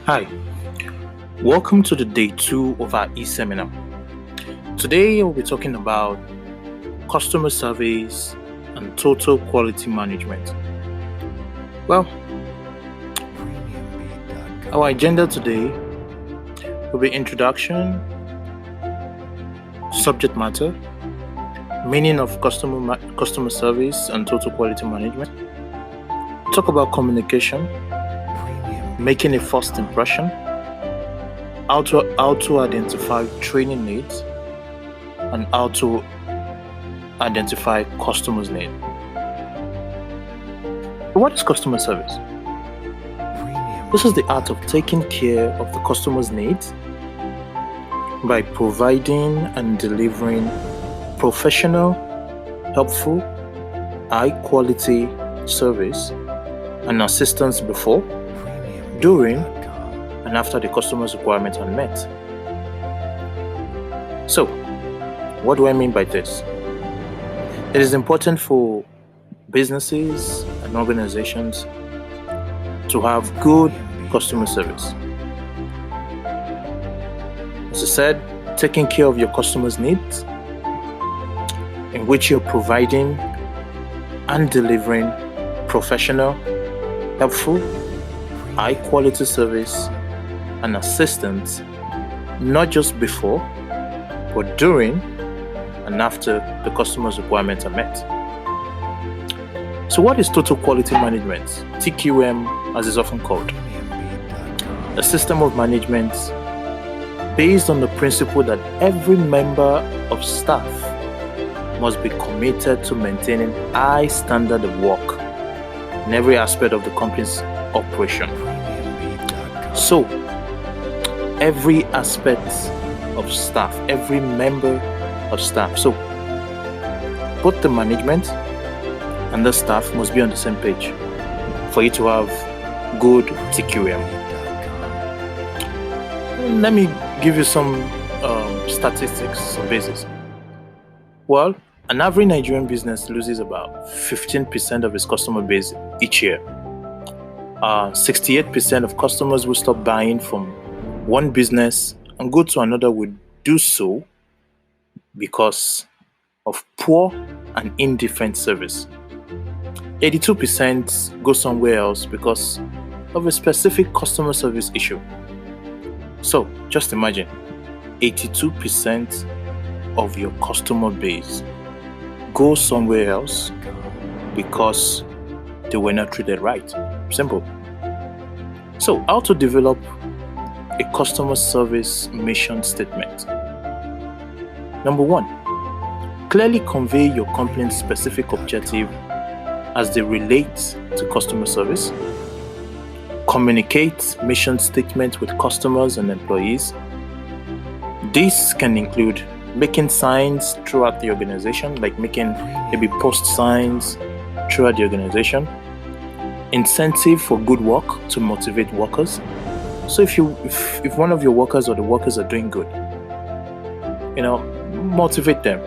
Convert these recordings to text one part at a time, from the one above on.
Hi, welcome to the day 2 of our e-seminar. Today we'll be talking about customer service and total quality management. Well, our agenda today will be introduction, subject matter, meaning of customer service and total quality management. Talk about communication, making a first impression, how to identify training needs, and how to identify customers' needs. What is customer service? This is the art of taking care of the customer's needs by providing and delivering professional, helpful, high-quality service and assistance before, during, and after the customer's requirements are met. So, what do I mean by this? It is important for businesses and organizations to have good customer service. As I said, taking care of your customers' needs, in which you're providing and delivering professional, helpful, high-quality service and assistance, not just before, but during and after the customer's requirements are met. So what is total quality management? TQM, as is often called. A system of management based on the principle that every member of staff must be committed to maintaining high standard of work in every aspect of the company's operation. So, every aspect of staff, every member of staff. So, both the management and the staff must be on the same page for you to have good TQM. Let me give you some statistics, some basis. Well, an average Nigerian business loses about 15% of its customer base each year. 68% of customers will stop buying from one business and go to another would do so because of poor and indifferent service. 82% go somewhere else because of a specific customer service issue. So just imagine 82% of your customer base go somewhere else because they were not treated right. Simple. So, how to develop a customer service mission statement? Number 1, clearly convey your company's specific objective as they relate to customer service. Communicate mission statements with customers and employees. This can include making signs throughout the organization, like making maybe post signs throughout the organization. Incentive for good work to motivate workers. So if one of your workers or the workers are doing good, motivate them.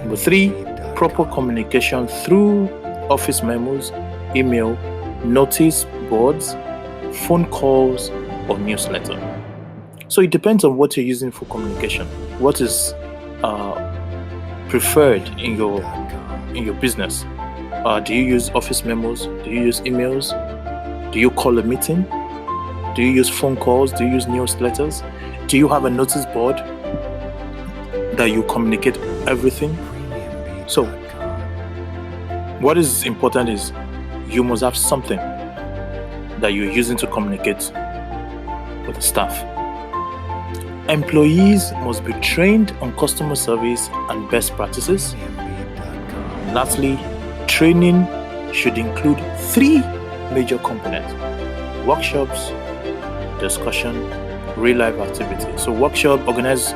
Number 3, proper communication through office memos, email, notice boards, phone calls, or newsletter. So it depends on what you're using for communication. What is preferred in your business? Do you use office memos? Do you use emails? Do you call a meeting? Do you use phone calls? Do you use newsletters? Do you have a notice board that you communicate everything? So, what is important is you must have something that you're using to communicate with the staff. Employees must be trained on customer service and best practices. Lastly, training should include 3 major components: workshops, discussion, real-life activities. So organize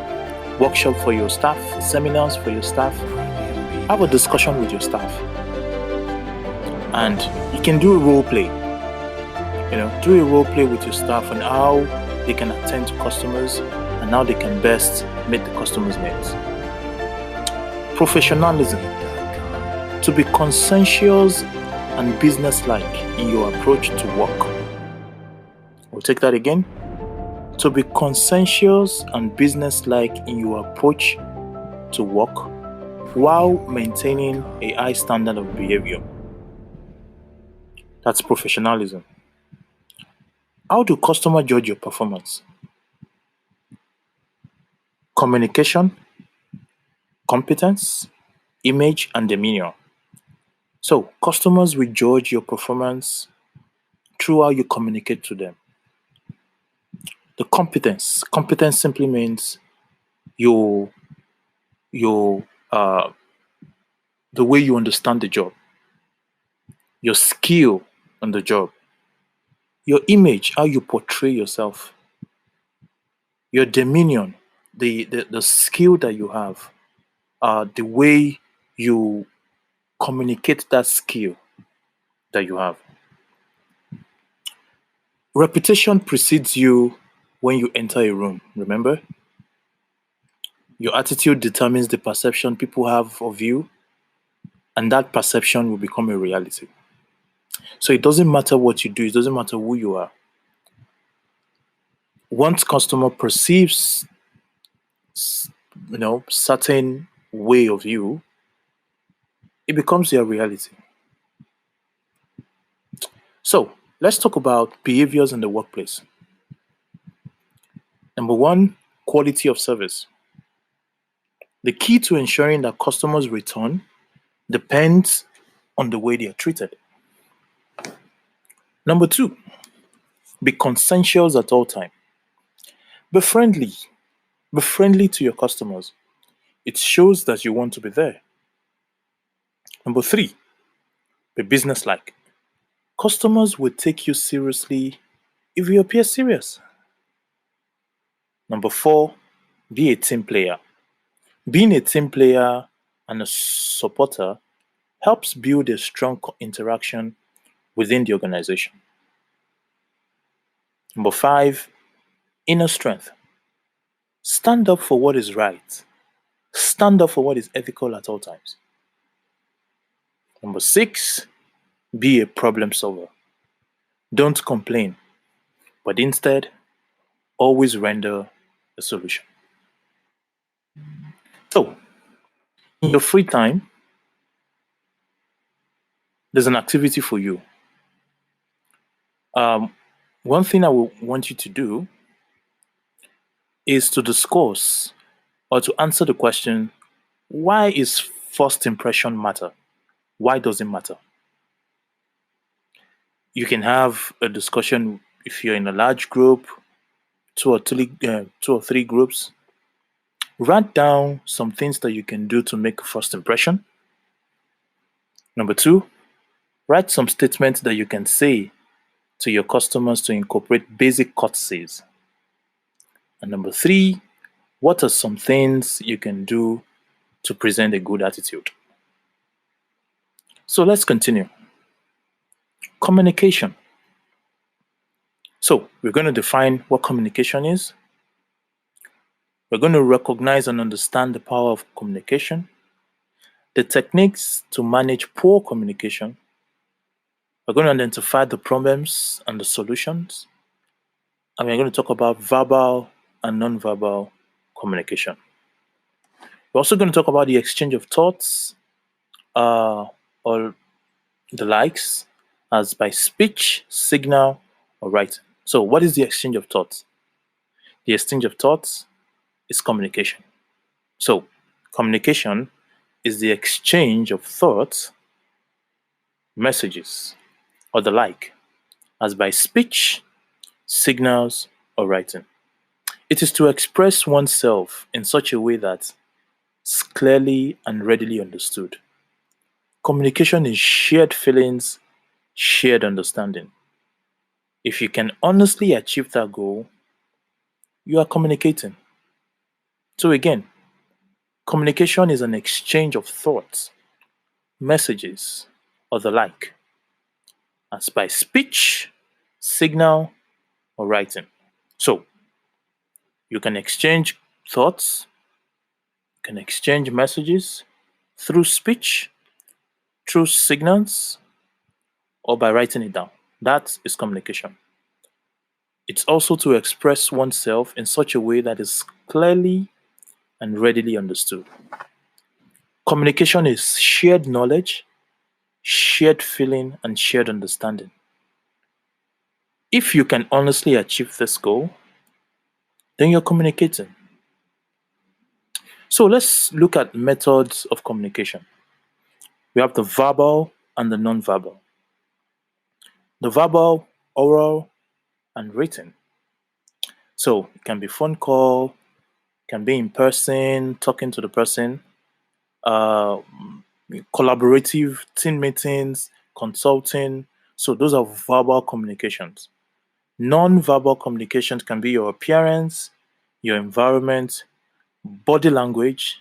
workshop for your staff, seminars for your staff, have a discussion with your staff. And you can do a role play. Do a role play with your staff on how they can attend to customers and how they can best meet the customers' needs. Professionalism. To be conscientious and businesslike in your approach to work. We'll take that again. To be conscientious and business-like in your approach to work while maintaining a high standard of behavior. That's professionalism. How do customers judge your performance? Communication, competence, image, and demeanor. So, customers will judge your performance through how you communicate to them. The competence. Competence simply means your uh, the way you understand the job, your skill on the job, your image, how you portray yourself, your demeanor, the skill that you have, the way you communicate that skill that you have. Reputation precedes you when you enter a room, remember? Your attitude determines the perception people have of you, and that perception will become a reality. So it doesn't matter what you do, it doesn't matter who you are. Once customer perceives certain way of you, it becomes their reality. So let's talk about behaviors in the workplace. Number one, quality of service. The key to ensuring that customers return depends on the way they are treated. Number two, be conscientious at all time. Be friendly. Be friendly to your customers. It shows that you want to be there. Number three, be businesslike. Customers will take you seriously if you appear serious. Number four, be a team player. Being a team player and a supporter helps build a strong interaction within the organization. Number five, inner strength. Stand up for what is right. Stand up for what is ethical at all times. Number six, be a problem solver. Don't complain, but instead, always render a solution. So, in your free time, there's an activity for you. One thing I will want you to do is to discuss or to answer the question, why is first impression matter? Why does it matter? You can have a discussion if you're in a large group, two or three groups. Write down some things that you can do to make a first impression. Number two, write some statements that you can say to your customers to incorporate basic courtesies. And number three, what are some things you can do to present a good attitude? So let's continue. Communication. So we're going to define what communication is. We're going to recognize and understand the power of communication, the techniques to manage poor communication. We're going to identify the problems and the solutions. And we're going to talk about verbal and non-verbal communication. We're also going to talk about the exchange of thoughts or the likes as by speech, signal, or writing. So what is the exchange of thoughts? The exchange of thoughts is communication. So communication is the exchange of thoughts, messages, or the like as by speech, signals, or writing. It is to express oneself in such a way that is clearly and readily understood. Communication is shared feelings, shared understanding. If you can honestly achieve that goal, you are communicating. So again, communication is an exchange of thoughts, messages, or the like, as by speech, signal, or writing. So you can exchange thoughts, you can exchange messages through speech, through signals, or by writing it down. That is communication. It's also to express oneself in such a way that is clearly and readily understood. Communication is shared knowledge, shared feeling, and shared understanding. If you can honestly achieve this goal, then you're communicating. So let's look at methods of communication. We have the verbal and the non-verbal. The verbal, oral, and written. So it can be phone call, can be in person, talking to the person, uh, collaborative team meetings, consulting. So those are verbal communications. Non-verbal communications can be your appearance, your environment, body language,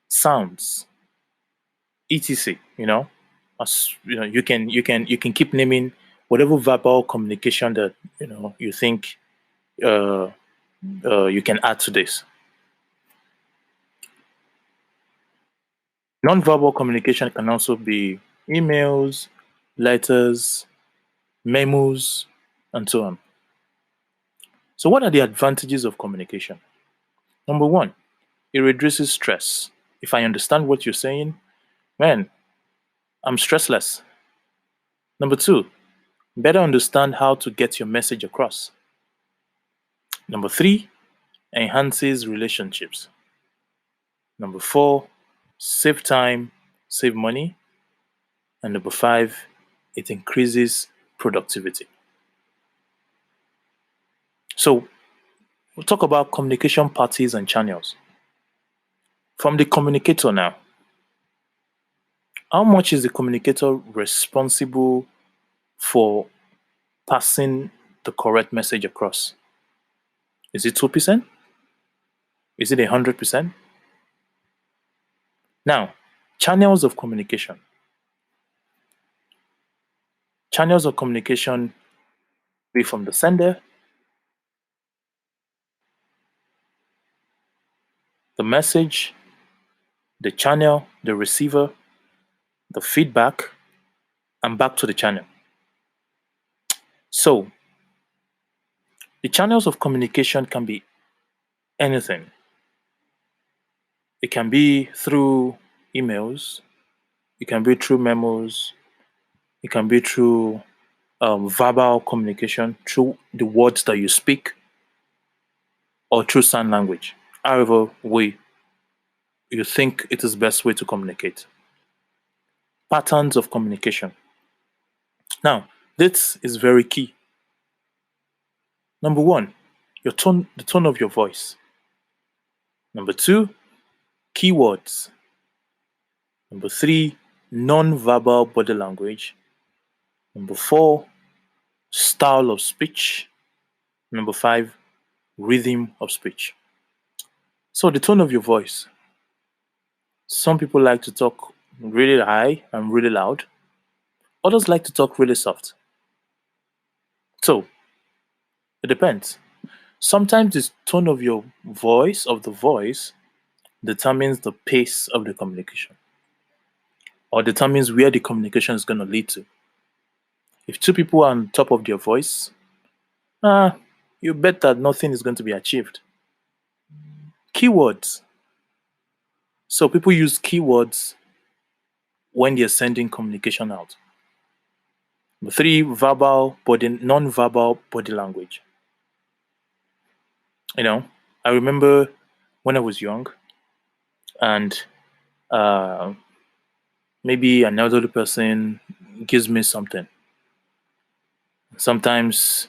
sounds, etc. As you can keep naming whatever verbal communication that you think uh, you can add to this. Non-verbal communication can also be emails, letters, memos, and so on. So, what are the advantages of communication? Number one, it reduces stress. If I understand what you're saying, man, I'm stressless. Number two, better understand how to get your message across. Number three, enhances relationships. Number four, save time, save money. And number five, it increases productivity. So, we'll talk about communication parties and channels. From the communicator now, how much is the communicator responsible for passing the correct message across? Is it 2%? Is it 100%? Now, channels of communication. Channels of communication be from the sender, the message, the channel, the receiver, the feedback, and back to the channel. So, the channels of communication can be anything. It can be through emails, it can be through memos, it can be through verbal communication, through the words that you speak, or through sign language. However way you think it is best way to communicate. Patterns of communication. Now, this is very key. Number one, the tone of your voice. Number two, keywords. Number three, non-verbal body language. Number four, style of speech. Number five, rhythm of speech. So the tone of your voice. Some people like to talk really high and really loud. Others like to talk really soft. So it depends. Sometimes the tone of your voice, of the voice, determines the pace of the communication or determines where the communication is going to lead to. If two people are on top of their voice, you bet that nothing is going to be achieved. Keywords. So people use keywords when they're sending communication out. Three, non-verbal body language. I remember when I was young and uh, maybe an elderly person gives me something. Sometimes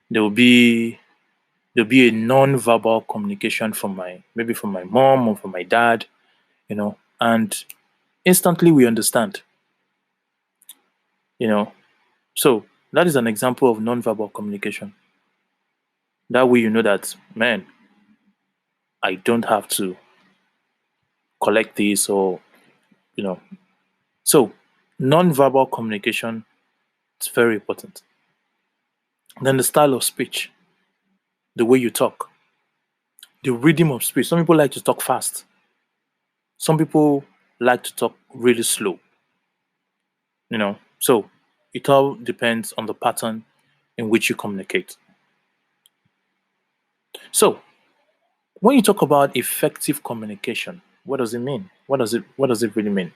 there will be a non-verbal communication from my mom or from my dad, and instantly we understand, you know. So that is an example of non-verbal communication. That way you know that, man, I don't have to collect this or you know. So non-verbal communication is very important. Then the style of speech, the way you talk, the rhythm of speech. Some people like to talk fast. Some people like to talk really slow. So it all depends on the pattern in which you communicate. So, when you talk about effective communication, what does it mean? What does it really mean?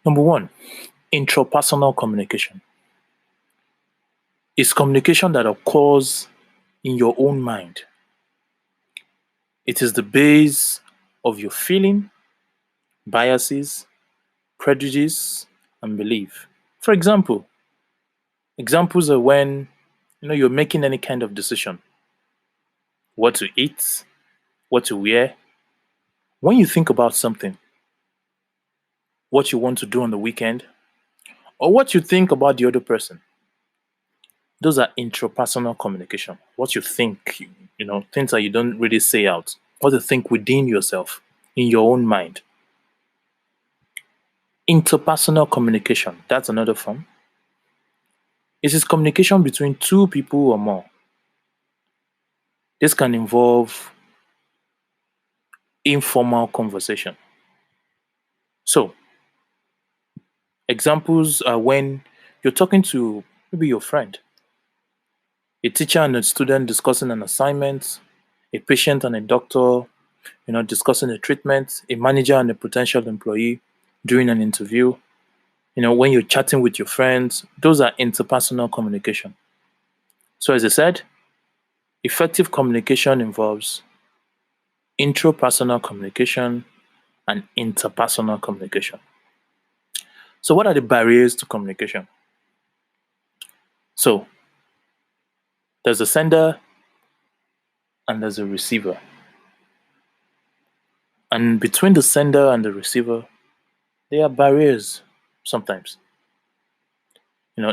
Number one, intrapersonal communication is communication that occurs in your own mind. It is the base of your feeling, biases, prejudice, and belief. For example, examples are when you're making any kind of decision, what to eat, what to wear. When you think about something, what you want to do on the weekend, or what you think about the other person, those are intrapersonal communication. What you think, things that you don't really say out, what you think within yourself, in your own mind. Interpersonal communication, that's another form. It is communication between two people or more. This can involve informal conversation. So, examples are when you're talking to maybe your friend, a teacher and a student discussing an assignment, a patient and a doctor, discussing a treatment, a manager and a potential employee during an interview, when you're chatting with your friends, those are interpersonal communication. So, as I said, effective communication involves intrapersonal communication and interpersonal communication. So, what are the barriers to communication? So, there's a sender and there's a receiver. And between the sender and the receiver, there are barriers sometimes,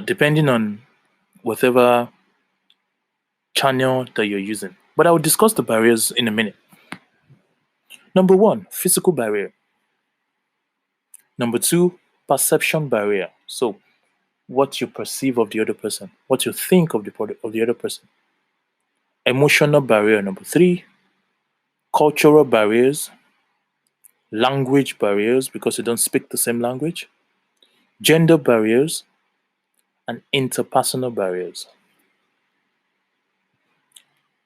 depending on whatever channel that you're using. But I will discuss the barriers in a minute. Number one, physical barrier. Number two, perception barrier. So, what you perceive of the other person, what you think of the other person. Emotional barrier. Number three, cultural barriers, language barriers because you don't speak the same language, gender barriers, and interpersonal barriers.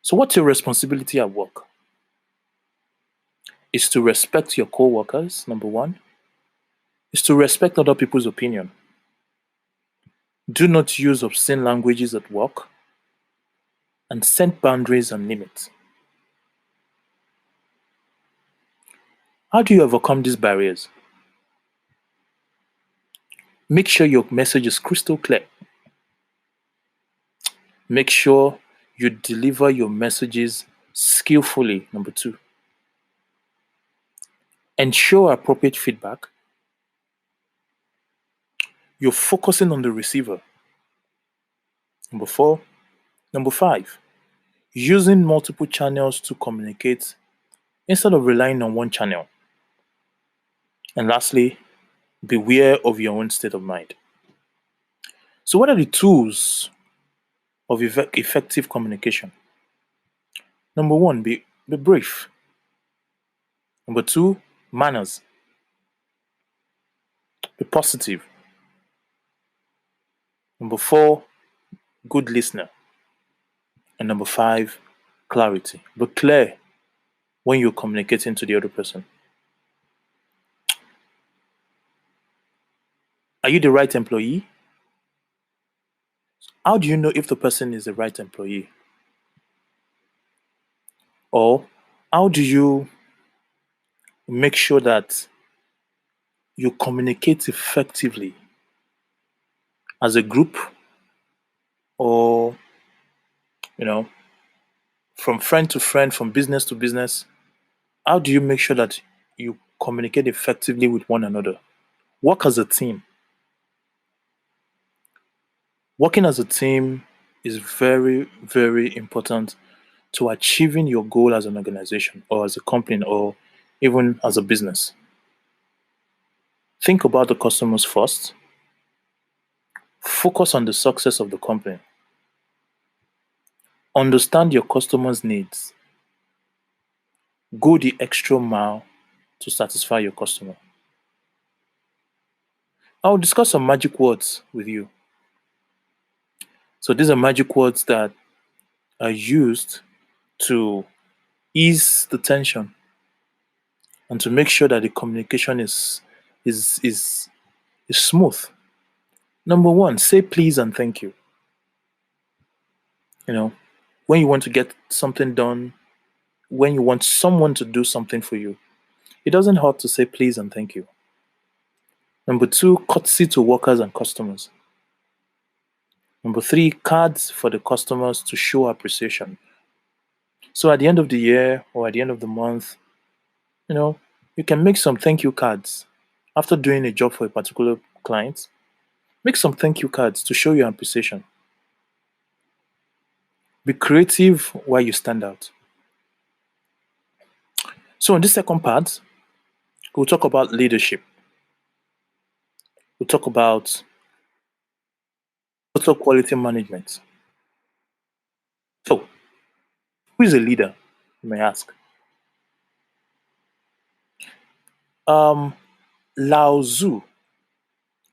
So, what's your responsibility at work? Is to respect your co-workers, number one, is to respect other people's opinion. Do not use obscene languages at work and set boundaries and limits. How do you overcome these barriers? Make sure your message is crystal clear. Make sure you deliver your messages skillfully, number two. Ensure appropriate feedback. You're focusing on the receiver. Number four. Number five, using multiple channels to communicate instead of relying on one channel. And lastly, beware of your own state of mind. So, what are the tools of effective communication? Number one, be brief. Number two, manners. Be positive. Number four, good listener. And number five, clarity. Be clear when you're communicating to the other person. Are you the right employee? How do you know if the person is the right employee? Or how do you make sure that you communicate effectively as a group or, you know, from friend to friend, from business to business? How do you make sure that you communicate effectively with one another? Work as a team. Working as a team is very, very important to achieving your goal as an organization or as a company or even as a business. Think about the customers first. Focus on the success of the company. Understand your customers' needs. Go the extra mile to satisfy your customer. I'll discuss some magic words with you. So these are magic words that are used to ease the tension and to make sure that the communication is is is smooth. Number one, say please and thank you. You know, when you want to get something done, when you want someone to do something for you, it doesn't hurt to say please and thank you. Number two, courtesy to workers and customers. Number three, cards for the customers to show appreciation. So at the end of the year or at the end of the month, you know, you can make some thank you cards. After doing a job for a particular client, make some thank you cards to show your appreciation. Be creative while you stand out. So in this second part, we'll talk about leadership. We'll talk about total quality management. So, who is a leader? You may ask. Um, Lao Tzu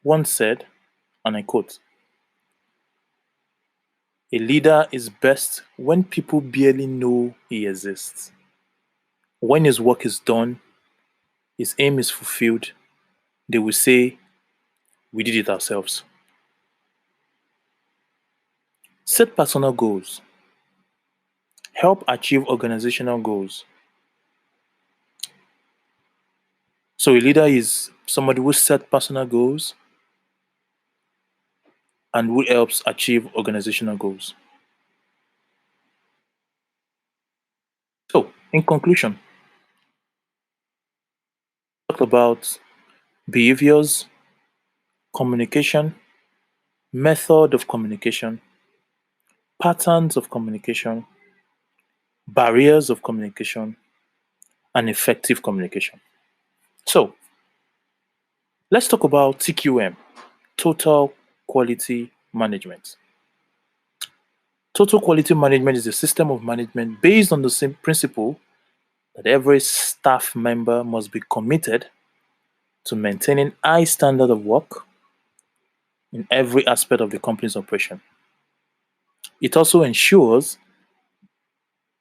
once said, and I quote, "A leader is best when people barely know he exists. When his work is done, his aim is fulfilled, they will say, we did it ourselves." Set personal goals. Help achieve organizational goals. So a leader is somebody who sets personal goals and who helps achieve organizational goals. So, in conclusion, talk about behaviors, communication, method of communication, patterns of communication, barriers of communication, and effective communication. So, let's talk about TQM, total quality management. Total quality management is a system of management based on the same principle that every staff member must be committed to maintaining high standard of work in every aspect of the company's operation. It also ensures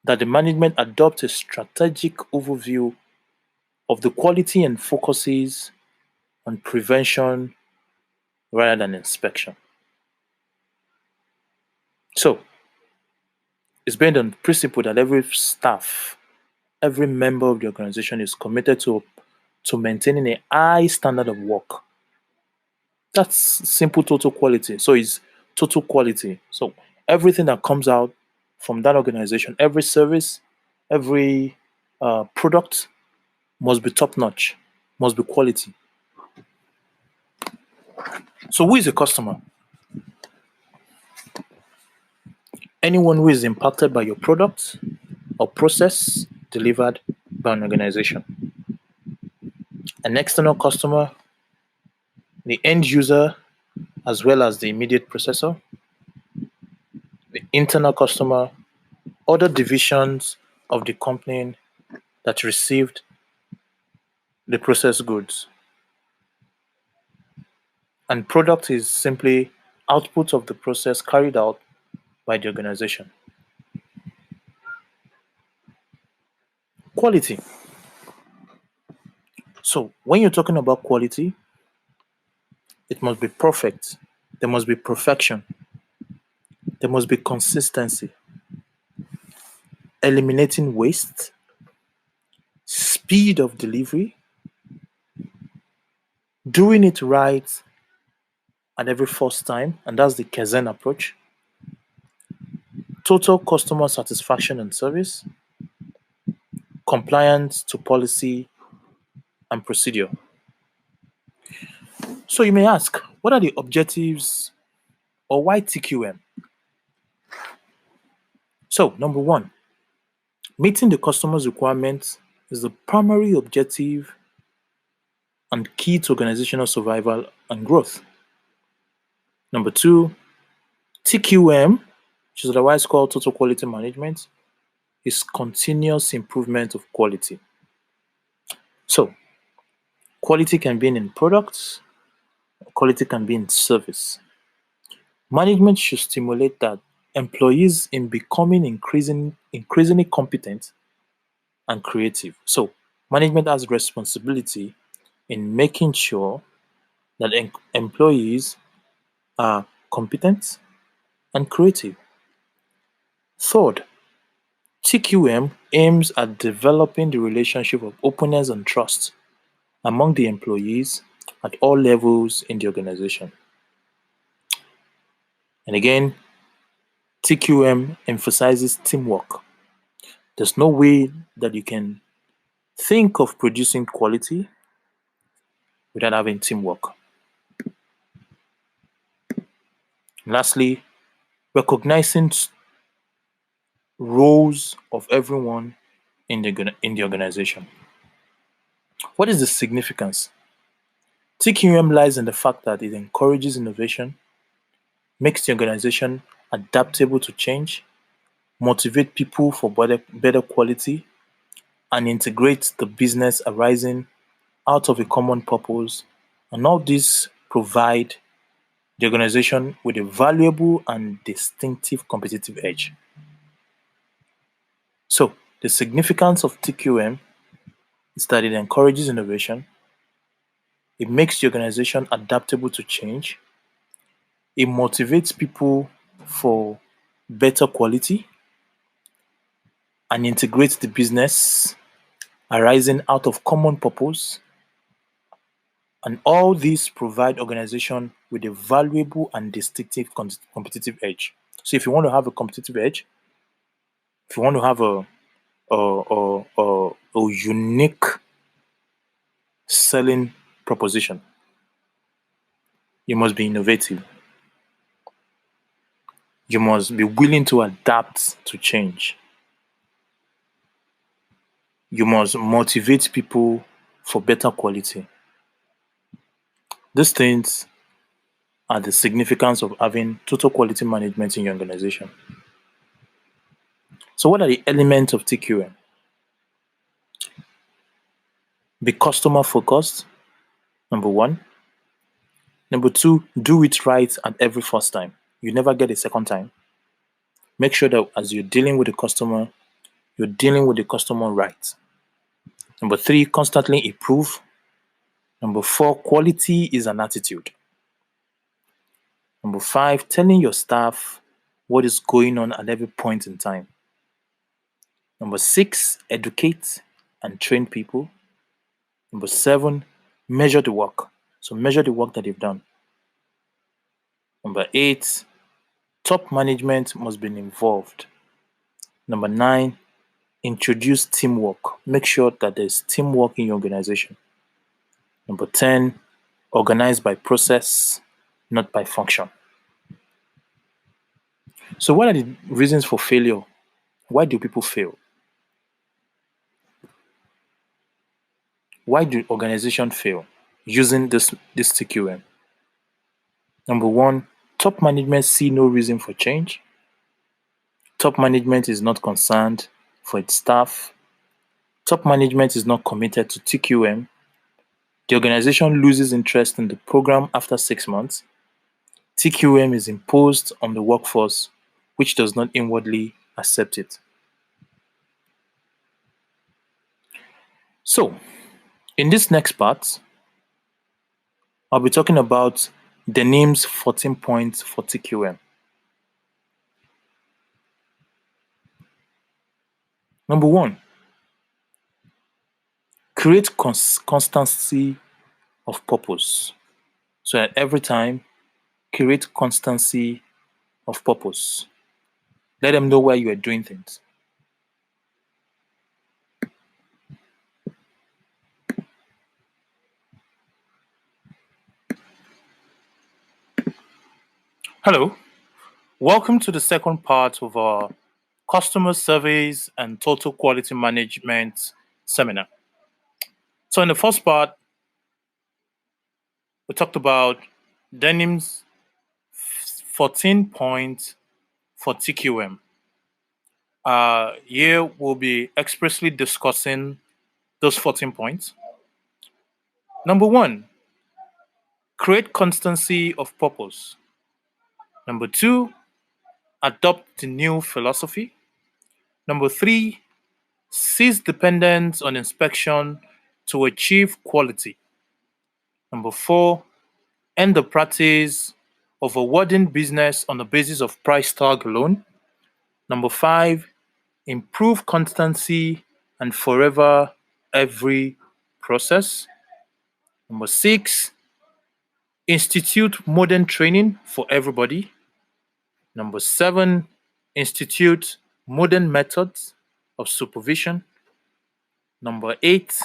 that the management adopts a strategic overview of the quality and focuses on prevention rather than inspection. So, it's based on the principle that every staff, every member of the organization is committed to maintaining a high standard of work. That's simple total quality. So it's total quality. So everything that comes out from that organization, every service, every product must be top notch, must be quality. So who is a customer? Anyone who is impacted by your product or process delivered by an organization. An external customer, the end user, as well as the immediate processor. The internal customer, other divisions of the company that received the processed goods. And product is simply output of the process carried out by the organization. Quality. So when you're talking about quality, it must be perfect. There must be perfection. There must be consistency. Eliminating waste, speed of delivery, doing it right at every first time, and that's the Kaizen approach. Total customer satisfaction and service, compliance to policy and procedure. So you may ask, what are the objectives or why TQM? So number one, meeting the customer's requirements is the primary objective and key to organizational survival and growth. Number two, TQM, which is otherwise called total quality management, is continuous improvement of quality. So quality can be in products, quality can be in service. Management should stimulate that employees in becoming increasingly competent and creative. So management has responsibility in making sure that employees are competent and creative. Third, TQM aims at developing the relationship of openness and trust among the employees at all levels in the organization. And again, TQM emphasizes teamwork. There's no way that you can think of producing quality without having teamwork. Lastly, recognizing roles of everyone in the organization. What is the significance? TQM lies in the fact that it encourages innovation, makes the organization adaptable to change, motivate people for better quality, and integrate the business arising out of a common purpose. And all these provide the organization with a valuable and distinctive competitive edge. So, the significance of TQM is that it encourages innovation, it makes the organization adaptable to change, it motivates people for better quality, and integrates the business arising out of common purpose. And all these provide organization with a valuable and distinctive competitive edge. So if you want to have a competitive edge, if you want to have a unique selling proposition, you must be innovative. You must be willing to adapt to change. You must motivate people for better quality. These things are the significance of having total quality management in your organization. So what are the elements of TQM? Be customer focused, number one. Number two, do it right at every first time. You never get a second time. Make sure that as you're dealing with the customer, you're dealing with the customer right. Number three, constantly improve. Number four, quality is an attitude. Number five, telling your staff what is going on at every point in time. Number six, educate and train people. Number seven, measure the work. So measure the work that they've done. Number eight, top management must be involved. Number nine, introduce teamwork. Make sure that there's teamwork in your organization. Number 10, organize by process, not by function. So what are the reasons for failure? Why do people fail? Why do organizations fail using this TQM? Number one, top management see no reason for change. Top management is not concerned for its staff. Top management is not committed to TQM. The organization loses interest in the program after 6 months. TQM is imposed on the workforce, which does not inwardly accept it. So, in this next part, I'll be talking about the name's 14 points for TQM. Number one, create constancy of purpose. So at every time, create constancy of purpose. Let them know why you are doing things. Hello, welcome to the second part of our customer surveys and total quality management seminar. So in the first part, we talked about Denim's 14 points for TQM. Here we'll be expressly discussing those 14 points. Number one, create constancy of purpose. Number two, adopt the new philosophy. Number 3, cease dependence on inspection to achieve quality. Number 4, end the practice of awarding business on the basis of price tag alone. Number 5, improve constancy and forever every process. Number 6, institute modern training for everybody. Number 7, institute modern methods of supervision. Number 8,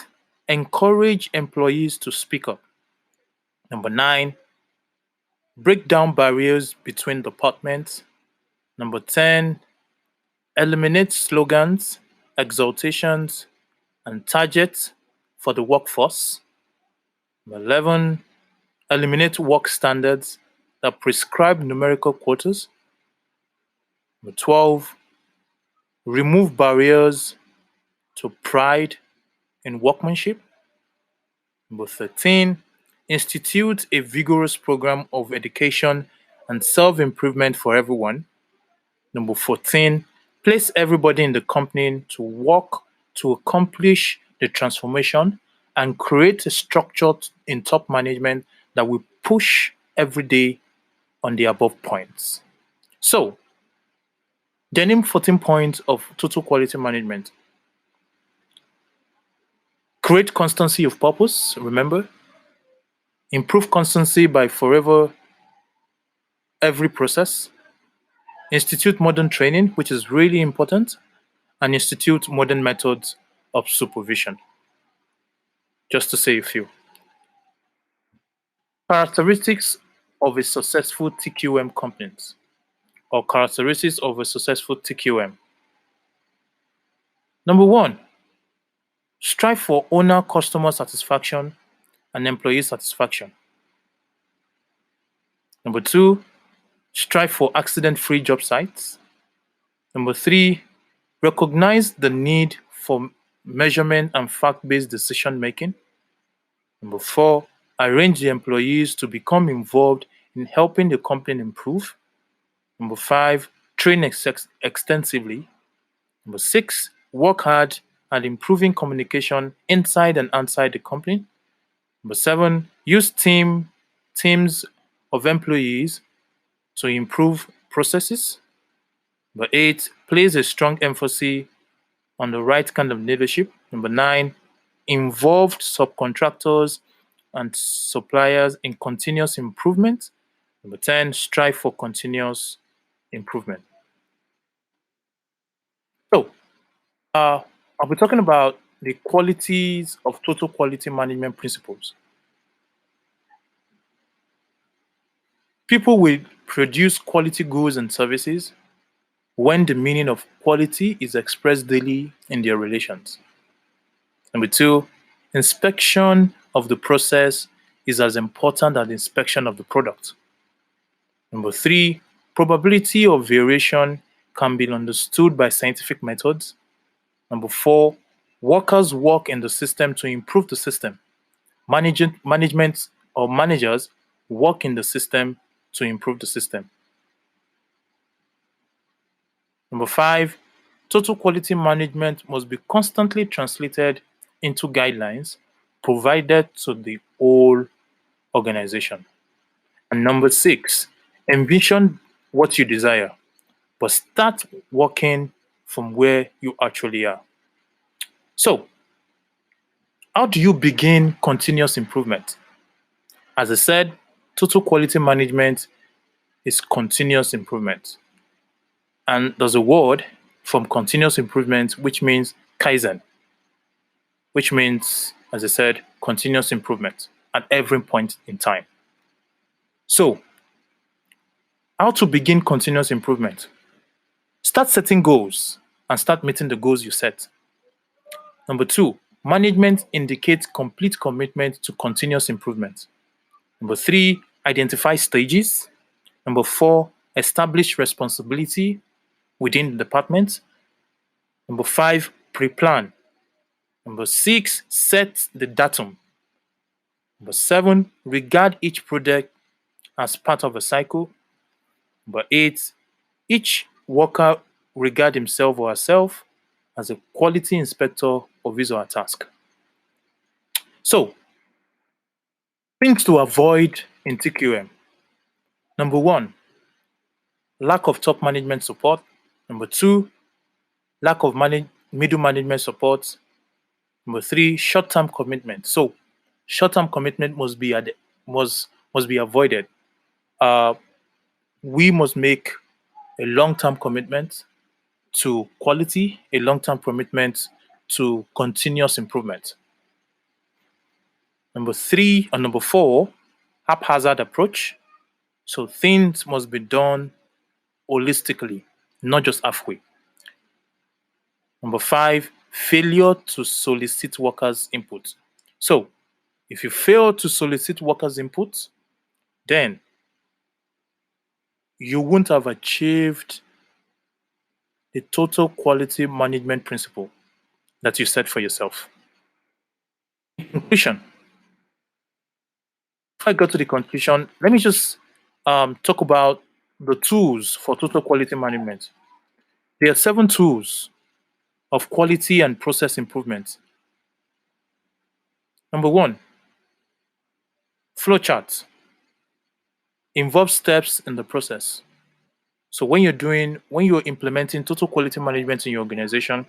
encourage employees to speak up. Number 9, break down barriers between departments. Number 10, eliminate slogans, exaltations, and targets for the workforce. Number 11, eliminate work standards that prescribe numerical quotas. Number 12, remove barriers to pride in workmanship. Number 13, institute a vigorous program of education and self-improvement for everyone. Number 14, place everybody in the company to work to accomplish the transformation and create a structure in top management that will push every day on the above points. So, the name 14 points of total quality management. Create constancy of purpose, remember. Improve constancy by forever every process. Institute modern training, which is really important, and institute modern methods of supervision. Just to say a few. Characteristics of a successful TQM company, or characteristics of a successful TQM. Number 1, strive for owner customer satisfaction and employee satisfaction. Number 2, strive for accident-free job sites. Number 3, recognize the need for measurement and fact-based decision making. Number 4, arrange the employees to become involved in helping the company improve. Number 5, train extensively. Number 6, work hard at improving communication inside and outside the company. Number 7, use teams of employees to improve processes. Number 8, place a strong emphasis on the right kind of leadership. Number 9, involved subcontractors and suppliers in continuous improvement. Number 10, strive for continuous improvement. So, I'll be talking about the qualities of total quality management principles. People will produce quality goods and services when the meaning of quality is expressed daily in their relations. Number 2, inspection of the process is as important as inspection of the product. Number 3, probability of variation can be understood by scientific methods. Number 4, workers work in the system to improve the system. Management or managers work in the system to improve the system. Number 5, total quality management must be constantly translated into guidelines provided to the whole organization. And number 6, envision what you desire, but start working from where you actually are. So, how do you begin continuous improvement? As I said, total quality management is continuous improvement. And there's a word from continuous improvement which means Kaizen, which means, as I said, continuous improvement at every point in time. So, how to begin continuous improvement? Start setting goals and start meeting the goals you set. Number 2, management indicates complete commitment to continuous improvement. Number 3, identify stages. Number 4, establish responsibility within the department. Number 5, pre-plan. Number 6, set the datum. Number 7, regard each project as part of a cycle. Number 8, each worker regard himself or herself as a quality inspector of his or her task. So, things to avoid in TQM. Number one, lack of top management support. Number two, lack of middle management support. Number three, short-term commitment. So, short-term commitment must be avoided. Uh, we must make a long-term commitment to quality, a long-term commitment to continuous improvement. Number four, haphazard approach. So things must be done holistically, not just halfway. Number five, failure to solicit workers' input. So if you fail to solicit workers' input, then you won't have achieved the total quality management principle that you set for yourself. In conclusion, before I go to the conclusion, let me just talk about the tools for total quality management. There are 7 tools of quality and process improvement. Number one, flowchart involves steps in the process. So when you're implementing total quality management in your organization,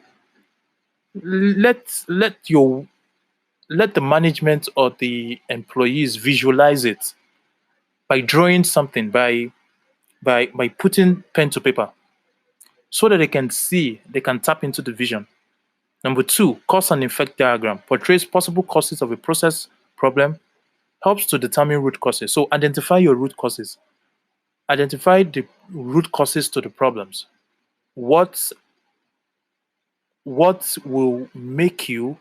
let the management or the employees visualize it by drawing something, by putting pen to paper, so that they can tap into the vision. Number two, cause and effect diagram portrays possible causes of a process problem, helps to determine root causes. So identify your root causes. Identify the root causes to the problems. What will make you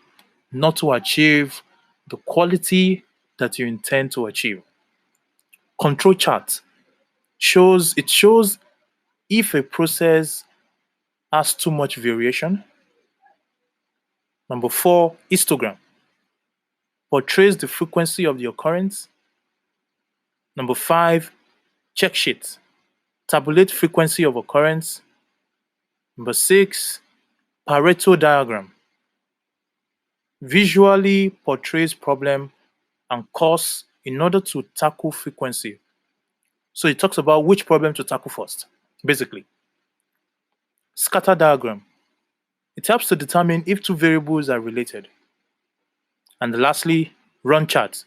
not to achieve the quality that you intend to achieve? Control chart shows if a process has too much variation. Number four, histogram portrays the frequency of the occurrence. Number five, check sheet tabulate frequency of occurrence. Number six, Pareto diagram visually portrays problem and cause in order to tackle frequency. So it talks about which problem to tackle first, basically. Scatter diagram. It helps to determine if two variables are related. And lastly, run chart.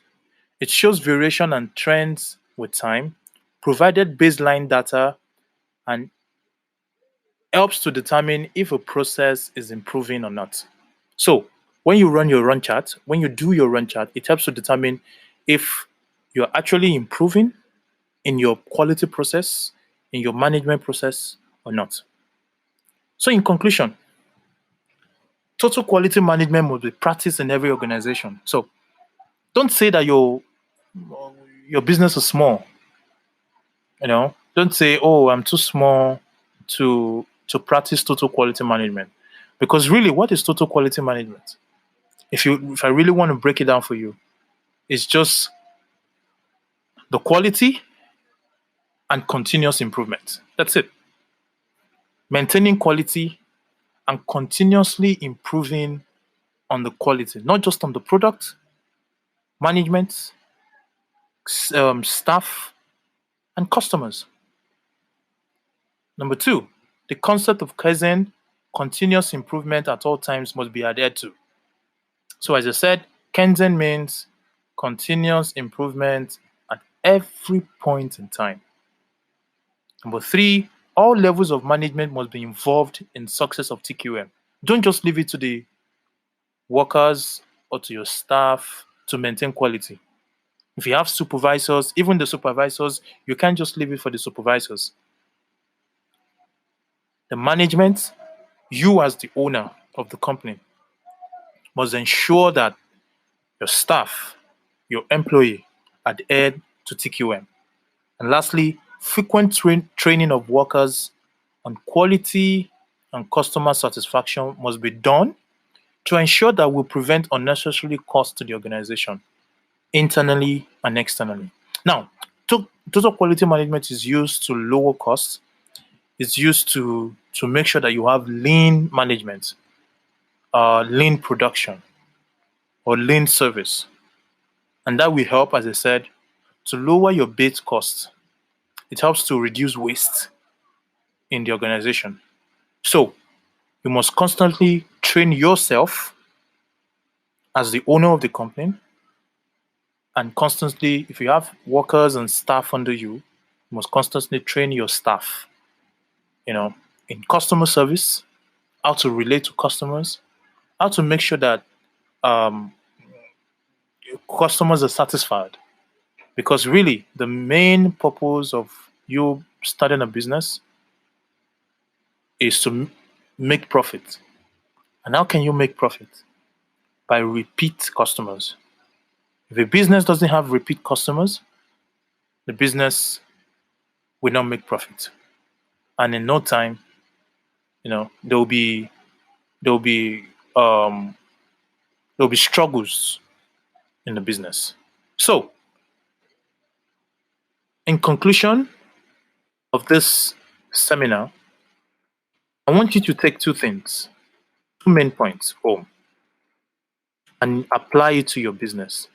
It shows variation and trends with time, provided baseline data, and helps to determine if a process is improving or not. So when you do your run chart, it helps to determine if you're actually improving in your quality process, in your management process or not. So in conclusion, total quality management must be practiced in every organization. So don't say that your business is small. Don't say, "Oh, I'm too small to practice total quality management," because really, what is total quality management? If I really want to break it down for you, it's just the quality and continuous improvement. That's it. Maintaining quality and continuously improving on the quality, not just on the product, management, staff, and customers. Number two, the concept of Kaizen, continuous improvement at all times, must be adhered to. So as I said, Kaizen means continuous improvement at every point in time. Number three, all levels of management must be involved in success of TQM. Don't just leave it to the workers or to your staff to maintain quality. If you have supervisors, even the supervisors, you can't just leave it for the supervisors. The management, you as the owner of the company, must ensure that your staff, your employee adhere to TQM. And lastly, frequent training of workers on quality and customer satisfaction must be done to ensure that we prevent unnecessary costs to the organization, internally and externally. Now, total quality management is used to lower costs. is used to make sure that you have lean management, lean production, or lean service. And that will help, as I said, to lower your base costs. It helps to reduce waste in the organization. So you must constantly train yourself as the owner of the company, and constantly, if you have workers and staff under you, you must constantly train your staff, in customer service, how to relate to customers, how to make sure that um, customers are satisfied. Because really, the main purpose of you starting a business is to make profit. And how can you make profit? By repeat customers. If a business doesn't have repeat customers, the business will not make profit. And in no time, there'll be um, there'll be struggles in the business. So, in conclusion of this seminar, I want you to take two main points home, and apply it to your business.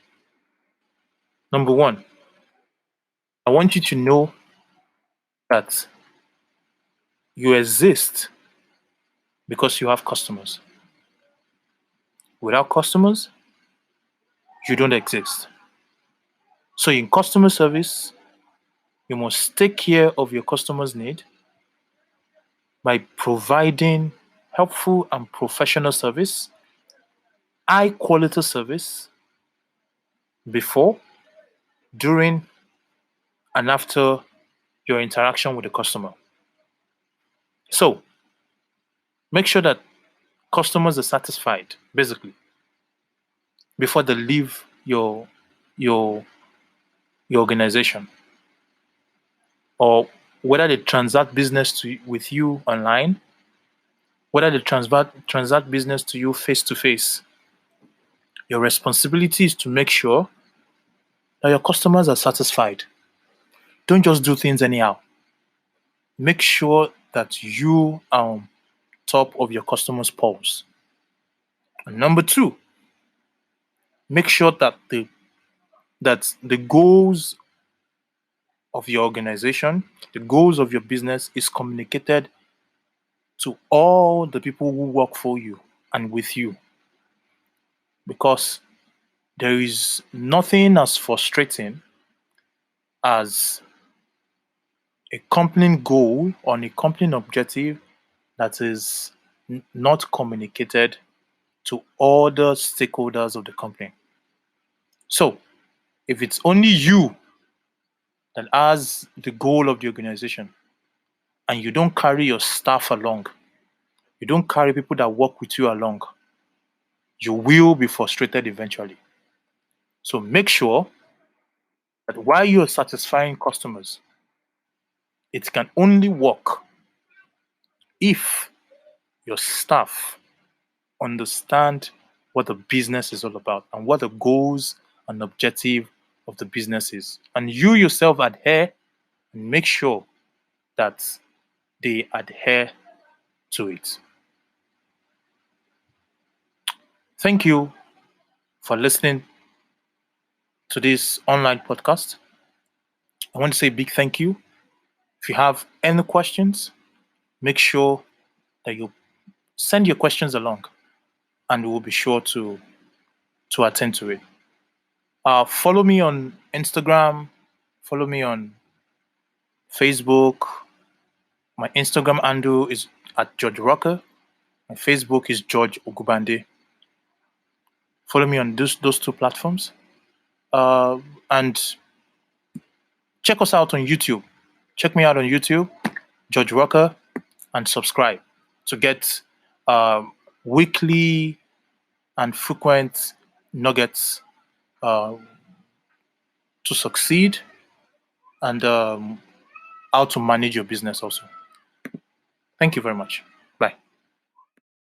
Number one, I want you to know that you exist because you have customers. Without customers, you don't exist. So in customer service, you must take care of your customers' need by providing helpful and professional service, high quality service before, during, and after your interaction with the customer. So make sure that customers are satisfied, basically, before they leave your your organization, or whether they transact business with you online, whether they transact business to you face to face. Your responsibility is to make sure that your customers are satisfied. Don't just do things anyhow. Make sure that you are on top of your customers' pulse. And number two, make sure that the goals of your organization, the goals of your business is communicated to all the people who work for you and with you. Because there is nothing as frustrating as a company goal or a company objective that is not communicated to all the stakeholders of the company. So, if it's only you that has the goal of the organization and you don't carry your staff along, you don't carry people that work with you along, you will be frustrated eventually. So, make sure that while you're satisfying customers, it can only work if your staff understand what the business is all about and what the goals and objective of the business is. And you yourself adhere and make sure that they adhere to it. Thank you for listening to this online podcast. I want to say a big thank you. If you have any questions, make sure that you send your questions along and we'll be sure to attend to it. Follow me on Instagram, follow me on Facebook. My Instagram handle is at George Rocker. My Facebook is George OGUNBANDE. Follow me on those two platforms. And check us out on YouTube. Check me out on YouTube, George Rocker, and subscribe to get weekly and frequent nuggets to succeed, and how to manage your business also. Thank you very much.